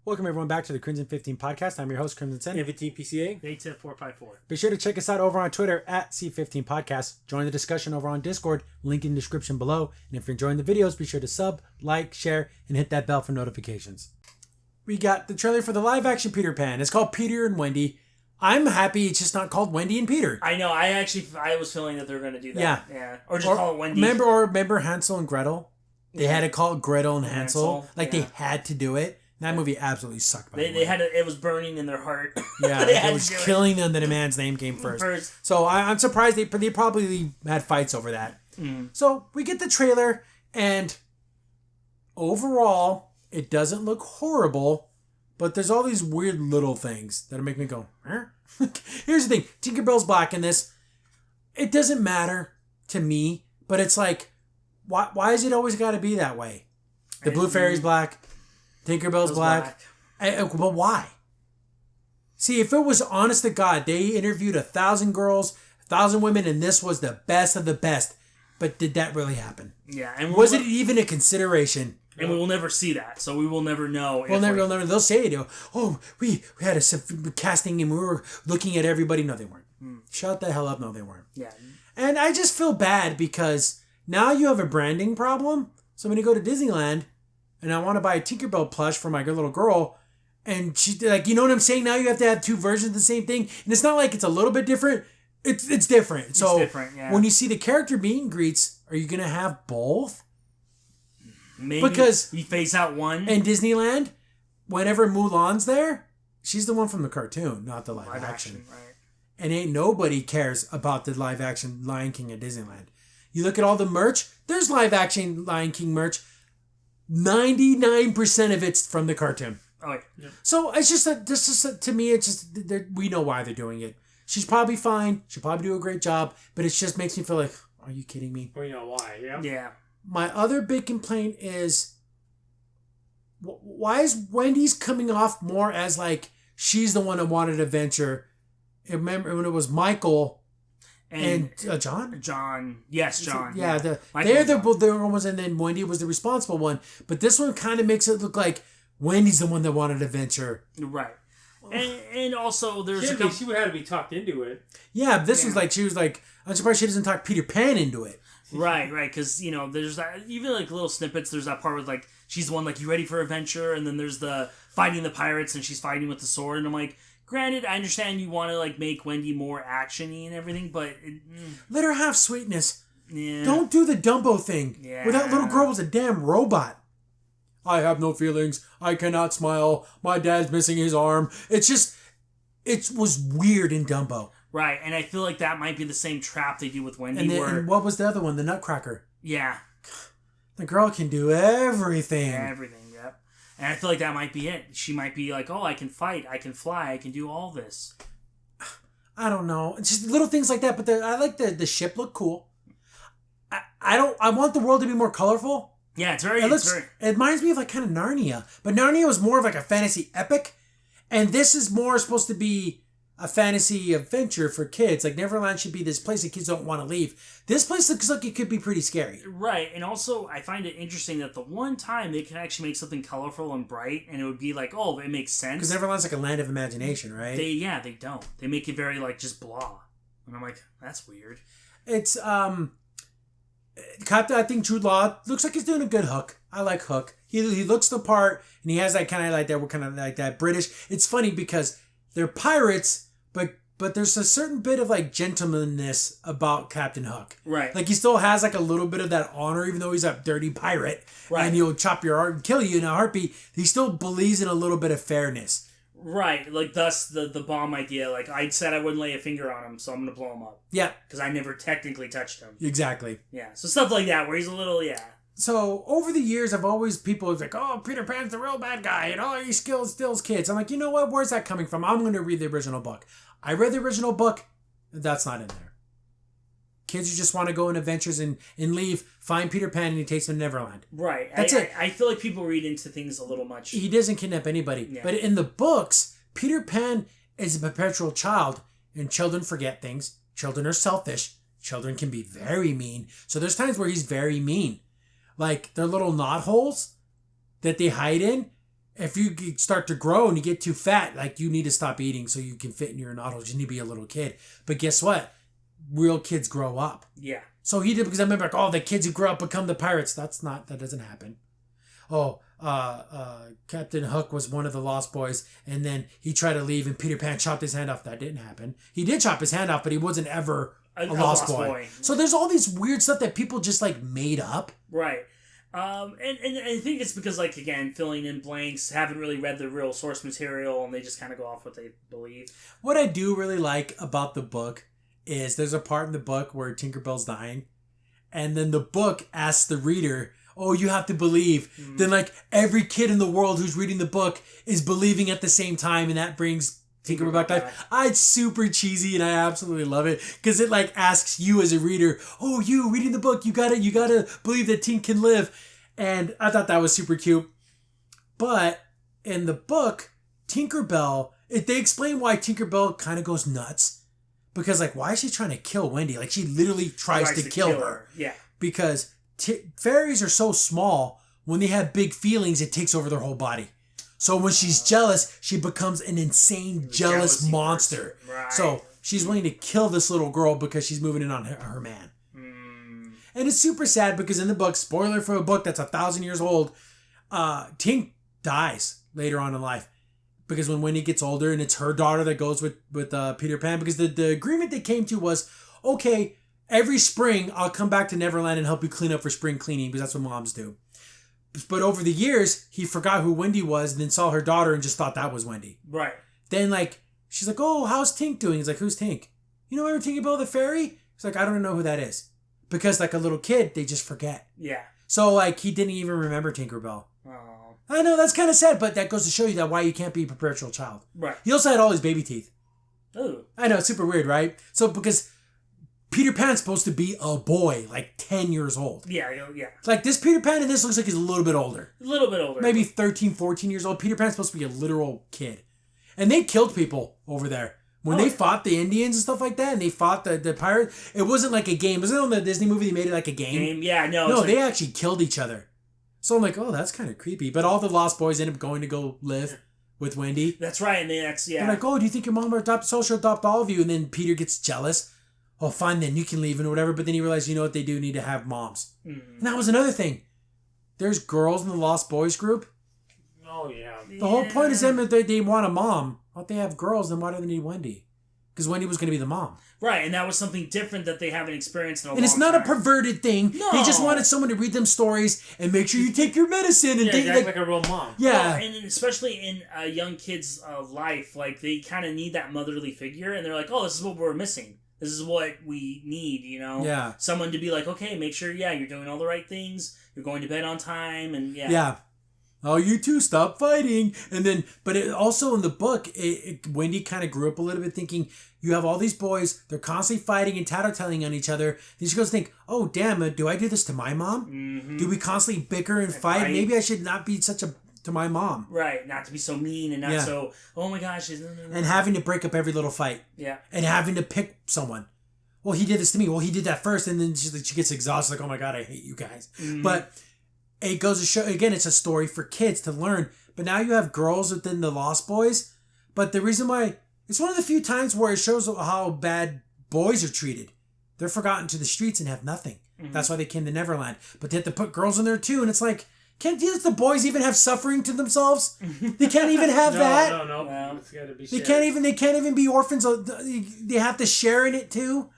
Welcome everyone back to the Crimson 15 podcast. I'm your host, Crimson Sen. 15 PCA. 87454. Be sure to check us out over on Twitter at C15 Podcast. Join the discussion over on Discord, link in the description below. And if you're enjoying the videos, be sure to sub, like, share, and hit that bell for notifications. We got the trailer for the live action Peter Pan. It's called Peter and Wendy. I'm happy it's just not called Wendy and Peter. I know. I was feeling that they were going to do that. Yeah. Or just call it Wendy. Remember Hansel and Gretel? They had to call it Gretel and Hansel. They had to do it. That movie absolutely sucked. They had it was burning in their heart. Yeah, it was killing them that a man's name came first. So I'm surprised they probably had fights over that. Mm. So we get the trailer, and overall, it doesn't look horrible, but there's all these weird little things that make me go, huh? Here's the thing. Tinkerbell's black in this. It doesn't matter to me, but it's like, why is it always got to be that way? The Blue Fairy's black. Tinkerbell's black. But why? See, if it was honest to God, they interviewed 1,000 girls, 1,000 women, and this was the best of the best. But did that really happen? Yeah. And was it even a consideration? And we will never see that, so we will never know. We'll never. They'll say it. Oh, we had a casting and we were looking at everybody. No, they weren't. Shut the hell up. No, they weren't. Yeah. And I just feel bad because now you have a branding problem. So when you go to Disneyland, and I want to buy a Tinkerbell plush for my little girl, and she, like, you know what I'm saying? Now you have to have two versions of the same thing, and it's not like it's a little bit different. It's different. So it's different, yeah. When you see the character meet and greets, are you gonna have both? Maybe because you phase out one. In Disneyland, whenever Mulan's there, she's the one from the cartoon, not the live action. Right. And ain't nobody cares about the live action Lion King at Disneyland. You look at all the merch. There's live action Lion King merch. 99% of it's from the cartoon. Oh, yeah. So it's just to me, it's just, we know why they're doing it. She's probably fine. She'll probably do a great job, but it just makes me feel like, are you kidding me? We know why, yeah. Yeah. My other big complaint is, why is Wendy's coming off more as like, she's the one that wanted adventure? Remember when it was Michael and John? John. Yes, John. Yeah, they're the ones, and then Wendy was the responsible one. But this one kind of makes it look like Wendy's the one that wanted adventure. Right. And also there's she would have to be talked into it. Yeah, this was like, she was like, I'm surprised she doesn't talk Peter Pan into it. Right, because, you know, there's that, even like little snippets, there's that part where like, she's the one like, you ready for adventure? And then there's the fighting the pirates and she's fighting with the sword. And I'm like, granted, I understand you want to like make Wendy more action-y and everything, but... Let her have sweetness. Yeah. Don't do the Dumbo thing. Yeah. Where that little girl was a damn robot. I have no feelings. I cannot smile. My dad's missing his arm. It's just... It was weird in Dumbo. Right, and I feel like that might be the same trap they do with Wendy. And what was the other one? The Nutcracker. Yeah. The girl can do everything. Everything, yep. And I feel like that might be it. She might be like, oh, I can fight, I can fly, I can do all this. I don't know. It's just little things like that, but I like the ship look cool. I want the world to be more colorful. Yeah, it reminds me of like kind of Narnia. But Narnia was more of like a fantasy epic. And this is more supposed to be a fantasy adventure for kids. Like Neverland should be this place that kids don't want to leave. This place looks like it could be pretty scary. Right. And also I find it interesting that the one time they can actually make something colorful and bright and it would be like, oh, it makes sense. Because Neverland's like a land of imagination, right? They don't. They make it very like just blah. And I'm like, that's weird. It's I think Jude Law looks like he's doing a good Hook. I like Hook. He looks the part, and he has that kind of like that British. It's funny because they're pirates, but there's a certain bit of like gentlemanness about Captain Hook. Right. Like he still has like a little bit of that honor, even though he's a dirty pirate. Right. And he'll chop your arm, kill you in a heartbeat. He still believes in a little bit of fairness. Right, like thus the bomb idea. Like I said, I wouldn't lay a finger on him, so I'm gonna blow him up. Yeah, because I never technically touched him. Exactly. Yeah, so stuff like that where he's a little So over the years, people like, oh, Peter Pan's the real bad guy, and oh, he steals kids. I'm like, you know what? Where's that coming from? I'm gonna read the original book. I read the original book. That's not in there. Kids who just want to go on adventures and leave, find Peter Pan, and he takes them to Neverland. Right. That's it. I feel like people read into things a little much. He doesn't kidnap anybody. Yeah. But in the books, Peter Pan is a perpetual child, and children forget things. Children are selfish. Children can be very mean. So there's times where he's very mean. Like, their little knot holes that they hide in, if you start to grow and you get too fat, like you need to stop eating so you can fit in your noddles. You need to be a little kid. But guess what? Real kids grow up. Yeah. So he did, because I remember like, oh, the kids who grow up become the pirates. That doesn't happen. Oh, Captain Hook was one of the Lost Boys, and then he tried to leave, and Peter Pan chopped his hand off. That didn't happen. He did chop his hand off, but he wasn't ever a Lost Boy. So there's all these weird stuff that people just like made up. Right. And I think it's because, like, again, filling in blanks, haven't really read the real source material, and they just kind of go off what they believe. What I do really like about the book is there's a part in the book where Tinkerbell's dying, and then the book asks the reader, oh, you have to believe. Mm-hmm. Then, like, every kid in the world who's reading the book is believing at the same time, and that brings Tinkerbell back to life. It's super cheesy, and I absolutely love it, because it, like, asks you as a reader, oh, you reading the book, you gotta believe that Tink can live. And I thought that was super cute. But in the book, Tinkerbell, they explain why Tinkerbell kind of goes nuts. Because, like, why is she trying to kill Wendy? Like, she literally tries to kill her. Yeah. Because fairies are so small, when they have big feelings, it takes over their whole body. So when she's jealous, she becomes an insane, jealous monster. Right. So she's willing to kill this little girl because she's moving in on her man. Mm. And it's super sad because in the book, spoiler for a book that's 1,000 years old, Tink dies later on in life. Because when Wendy gets older, and it's her daughter that goes with Peter Pan, because the agreement they came to was, okay, every spring I'll come back to Neverland and help you clean up for spring cleaning, because that's what moms do. But over the years, he forgot who Wendy was, and then saw her daughter and just thought that was Wendy. Right. Then, like, she's like, oh, how's Tink doing? He's like, who's Tink? You know ever Tinkerbell the fairy? He's like, I don't know who that is. Because, like a little kid, they just forget. Yeah. So, like, he didn't even remember Tinkerbell. Oh. I know, that's kind of sad, but that goes to show you that why you can't be a perpetual child. Right. He also had all his baby teeth. Ooh. I know, it's super weird, right? So, because Peter Pan's supposed to be a boy, like 10 years old. Yeah. Like, this Peter Pan in this looks like he's a little bit older. A little bit older. Maybe 13, 14 years old. Peter Pan's supposed to be a literal kid. And they killed people over there. When they fought the Indians and stuff like that, and they fought the pirates, it wasn't like a game. Wasn't it on the Disney movie they made it like a game? Yeah, no. No, they actually killed each other. So I'm like, oh, that's kind of creepy. But all the Lost Boys end up going to go live with Wendy. That's right, and then They're like, oh, do you think your mom will adopt? So she'll adopt all of you. And then Peter gets jealous. Oh, fine, then you can leave and whatever. But then he realized, you know what, they do need to have moms. Mm-hmm. And that was another thing. There's girls in the Lost Boys group. Oh, yeah. The whole point is them that they want a mom. Well, if they have girls, then why do they need Wendy? Because Wendy was going to be the mom. Right, and that was something different that they haven't experienced in a long time. And it's not a perverted thing. No. They just wanted someone to read them stories and make sure you take your medicine. And act like a real mom. Yeah. Well, and especially in a young kid's life, like, they kind of need that motherly figure, and they're like, oh, this is what we're missing. This is what we need, you know? Yeah. Someone to be like, okay, make sure, you're doing all the right things, you're going to bed on time, and Yeah. Oh, you two, stop fighting. And then, but it also in the book, Wendy kind of grew up a little bit thinking, you have all these boys, they're constantly fighting and tattletelling on each other. Then she goes to think, oh, damn it, do I do this to my mom? Mm-hmm. Do we constantly bicker and fight? Right. Maybe I should not be such a to my mom. Right, not to be so mean and not so, oh my gosh. And having to break up every little fight. Yeah. And having to pick someone. Well, he did this to me. Well, he did that first. And then she gets exhausted, like, oh my God, I hate you guys. Mm-hmm. But it goes to show, again, it's a story for kids to learn. But now you have girls within the Lost Boys. But the reason why, it's one of the few times where it shows how bad boys are treated. They're forgotten to the streets and have nothing. Mm-hmm. That's why they came to Neverland. But they have to put girls in there too. And it's like, can't the boys even have suffering to themselves? They can't even have that. No. Well, it's got to be shared. They can't even be orphans. They have to share in it too.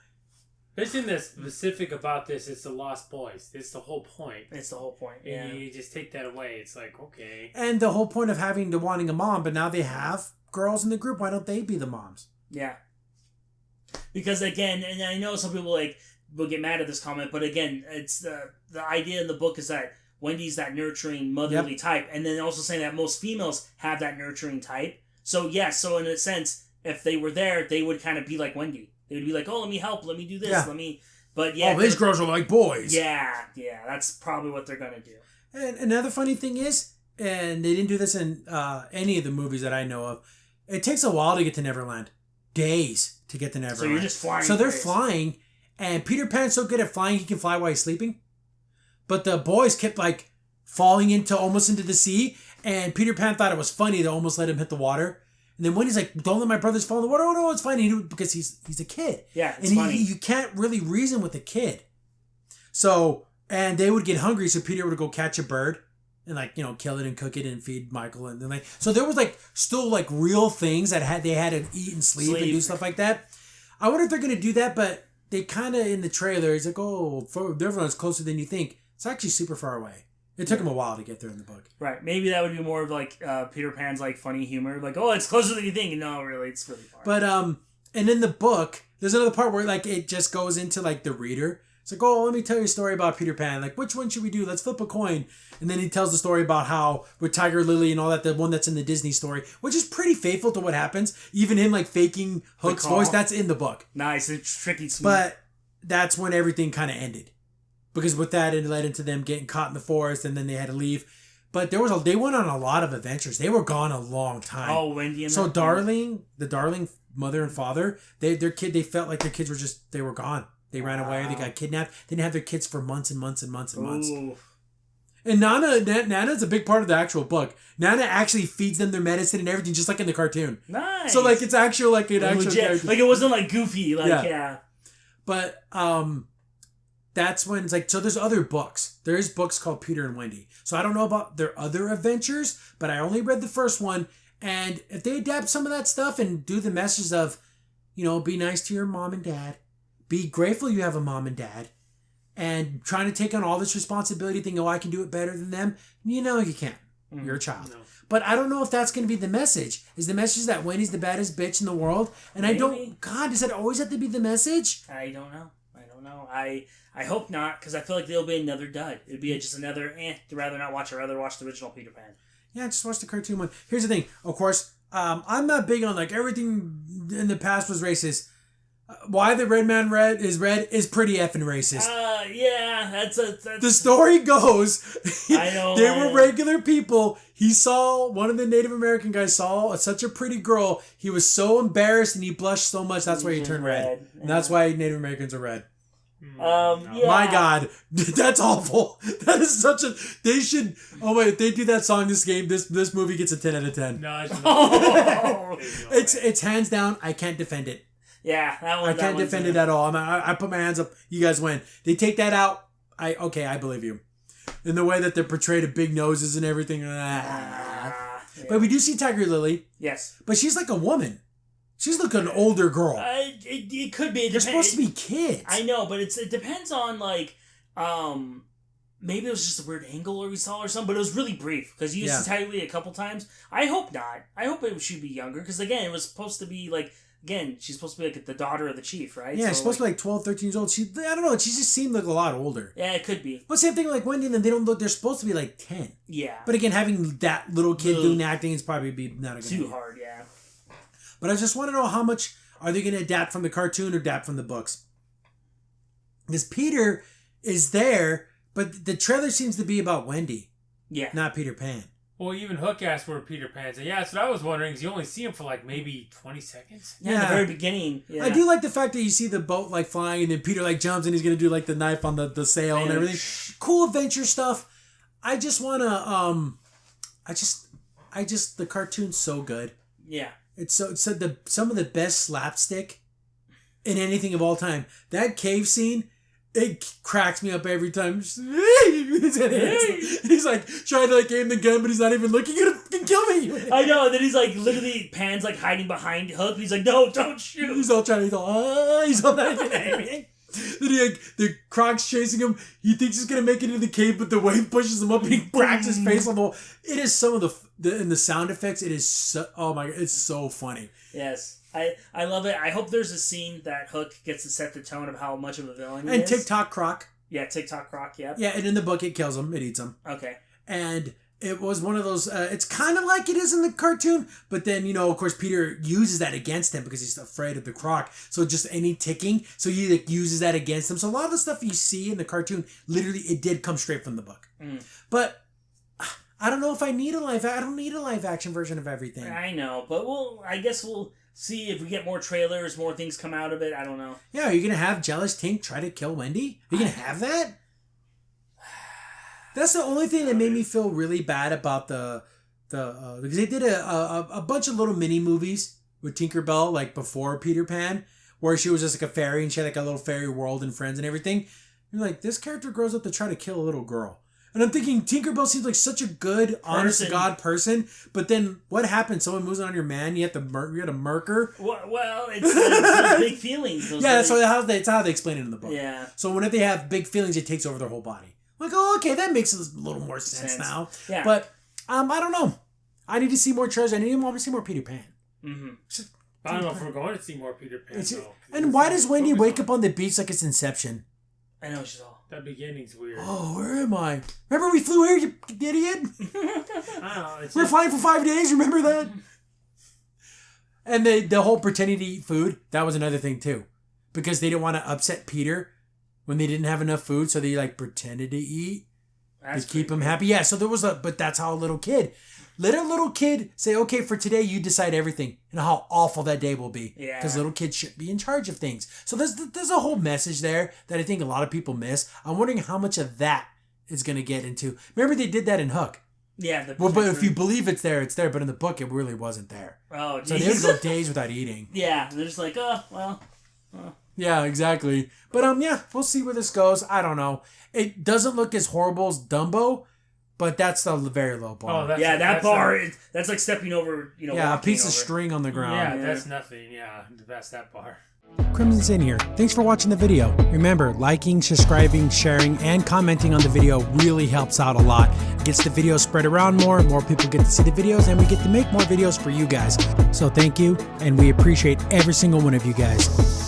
There's nothing that's specific about this. It's the Lost Boys. It's the whole point. It's the whole point. Yeah. And you just take that away. It's like, okay. And the whole point of wanting a mom, but now they have girls in the group. Why don't they be the moms? Yeah. Because again, and I know some people will get mad at this comment, but again, it's the idea in the book is that Wendy's that nurturing motherly type, and then also saying that most females have that nurturing type. So so in a sense, if they were there, they would kind of be like Wendy. They would be like, oh, let me help, let me do this, But oh, these girls are like boys. Yeah, that's probably what they're gonna do. And another funny thing is, and they didn't do this in any of the movies that I know of, it takes a while to get to Neverland. Days to get to Neverland. So you're just flying. So they're flying, and Peter Pan's so good at flying he can fly while he's sleeping. But the boys kept falling almost into the sea, And Peter Pan thought it was funny to almost let him hit the water. And then Wendy's like, don't let my brothers fall in the water. Oh, no, it's fine. Because he's a kid. Yeah, it's and funny. You can't really reason with a kid. So, and they would get hungry, so Peter would go catch a bird and kill it and cook it and feed Michael. And then so there was still real things that they had to eat and sleep and do stuff like that. I wonder if they're going to do that, but they kind of, in the trailer, he's like, oh, everyone's closer than you think. It's actually super far away. It took him a while to get there in the book. Right. Maybe that would be more of Peter Pan's funny humor. Oh, it's closer than you think. No, really, it's really far. But, and in the book, there's another part where it just goes into the reader. It's oh, let me tell you a story about Peter Pan. Which one should we do? Let's flip a coin. And then he tells the story about how with Tiger Lily and all that, the one that's in the Disney story, which is pretty faithful to what happens. Even him faking Hook's voice, that's in the book. Nice. It's tricky. Smooth. But that's when everything kind of ended. Because with that, it led into them getting caught in the forest, and then they had to leave. But they went on a lot of adventures. They were gone a long time. Oh, Wendy and so the darling mother and father, they felt like their kids were gone. They ran away. They got kidnapped. They didn't have their kids for months and months and months and months. Ooh. And Nana's a big part of the actual book. Nana actually feeds them their medicine and everything, just like in the cartoon. Nice. So it's actual an actual legit. character. It wasn't goofy. Yeah. But that's when it's so there's other books. There is books called Peter and Wendy. So I don't know about their other adventures, but I only read the first one. And if they adapt some of that stuff and do the message of, be nice to your mom and dad, be grateful you have a mom and dad, and trying to take on all this responsibility, thinking, I can do it better than them. You can't. You're a child. No. But I don't know if that's going to be the message. Is the message that Wendy's the baddest bitch in the world? And Maybe. Does that always have to be the message? I don't know. I hope not, because I feel like there'll be another dud. It'd be just another, rather not watch. I'd rather watch the original Peter Pan. Yeah, just watch the cartoon one. Here's the thing. Of course, I'm not big on everything in the past was racist. Why the red man is pretty effing racist. Yeah, that's the story goes. I know. They were regular people. One of the Native American guys saw such a pretty girl. He was so embarrassed and he blushed so much. That's why he turned red. And that's why Native Americans are red. Yeah. My God, that's awful. That is such a. They should. Oh wait, if they do that song, this movie gets a 10 out of 10. No, it's hands down. I can't defend it. Yeah, that one. I can't defend it at all. I put my hands up. You guys win. They take that out. I believe you. In the way that they're portrayed of big noses and everything. Yeah. But we do see Tiger Lily. Yes. But she's like a woman. She's like an older girl. It could be. They're supposed to be kids. I know, but it depends on maybe it was just a weird angle where we saw her or something, but it was really brief because you used to Tiger Lily a couple times. I hope not. I hope it should be younger because again, it was supposed to be she's supposed to be the daughter of the chief, right? Yeah, she's supposed to be 12, 13 years old. I don't know. She just seemed a lot older. Yeah, it could be. But same thing Wendy and them, they don't look, they're supposed to be 10. Yeah. But again, having that little kid doing acting is probably not a good too hard, yeah. But I just want to know how much are they going to adapt from the cartoon or adapt from the books? Because Peter is there, but the trailer seems to be about Wendy. Yeah. Not Peter Pan. Well, even Hook asked where Peter Pan's. And that's what I was wondering, because you only see him for maybe 20 seconds. Yeah, in the very beginning. Yeah. I do like the fact that you see the boat flying and then Peter jumps and he's going to do the knife on the sail and everything. Cool adventure stuff. I just want to, the cartoon's so good. Yeah. It's some of the best slapstick in anything of all time. That cave scene, it cracks me up every time. He's trying to aim the gun, but he's not even looking at him. Can kill me. I know. And then he's literally Pan's hiding behind Hook. He's no, don't shoot. He's all trying to. He's all not even aiming. Then the Croc's chasing him. He thinks he's gonna make it into the cave, but the wave pushes him up and he cracks his face on the wall. It is some of the sound effects. It is so, oh my God, it's so funny. Yes. I love it. I hope there's a scene that Hook gets to set the tone of how much of a villain he is. And TikTok Croc. Yeah, TikTok Croc, yep. Yeah, and in the book it kills him. It eats him. Okay. And it was one of those, it's kind of like it is in the cartoon, but then, of course, Peter uses that against him because he's afraid of the Croc. So just any ticking, so he uses that against him. So a lot of the stuff you see in the cartoon, literally, it did come straight from the book. Mm. But I don't know if I don't need a live action version of everything. I know, but I guess we'll see if we get more trailers, more things come out of it. I don't know. Yeah, are you going to have Jealous Tink try to kill Wendy? Are you going to have that? That's the only thing that made me feel really bad about the because they did a bunch of little mini movies with Tinkerbell like before Peter Pan, where she was just like a fairy and she had like a little fairy world and friends and everything. You're like, this character grows up to try to kill a little girl. And I'm thinking Tinkerbell seems like such a good, honest to God person, but then what happens? Someone moves on your man, you have to murk her. Well, it's big feelings. That's how they explain it in the book. Yeah. So whenever they have big feelings, it takes over their whole body. I'm like, oh, okay, that makes a little more sense now. Yeah. But I don't know. I need to see more treasure. I want to see more Peter Pan. Mm-hmm. I don't know if we're going to see more Peter Pan, though. And why does Wendy wake up on the beach like it's Inception? I know, she's all... That beginning's weird. Oh, where am I? Remember we flew here, you idiot? I don't know. We're flying for 5 days, remember that? And the whole pretending to eat food, that was another thing too. Because they didn't want to upset Peter when they didn't have enough food, so they like pretended to eat to keep him happy. Yeah, so there was but that's how a little kid say, okay, for today you decide everything, and how awful that day will be. Yeah. Because little kids should be in charge of things. So there's a whole message there that I think a lot of people miss. I'm wondering how much of that is going to get into. Remember they did that in Hook. Yeah. But if you believe it's there, it's there. But in the book, it really wasn't there. Oh, geez. So they would go days without eating. Yeah, they're just like, oh, well. Yeah, exactly. But yeah, we'll see where this goes. I don't know. It doesn't look as horrible as Dumbo, but that's the very low bar. Oh, that bar, that's like stepping over, a piece of string on the ground. Yeah, that's nothing. Yeah, that's that bar. Crimson's in here. Thanks for watching the video. Remember, liking, subscribing, sharing, and commenting on the video really helps out a lot. It gets the video spread around more people get to see the videos, and we get to make more videos for you guys. So thank you, and we appreciate every single one of you guys.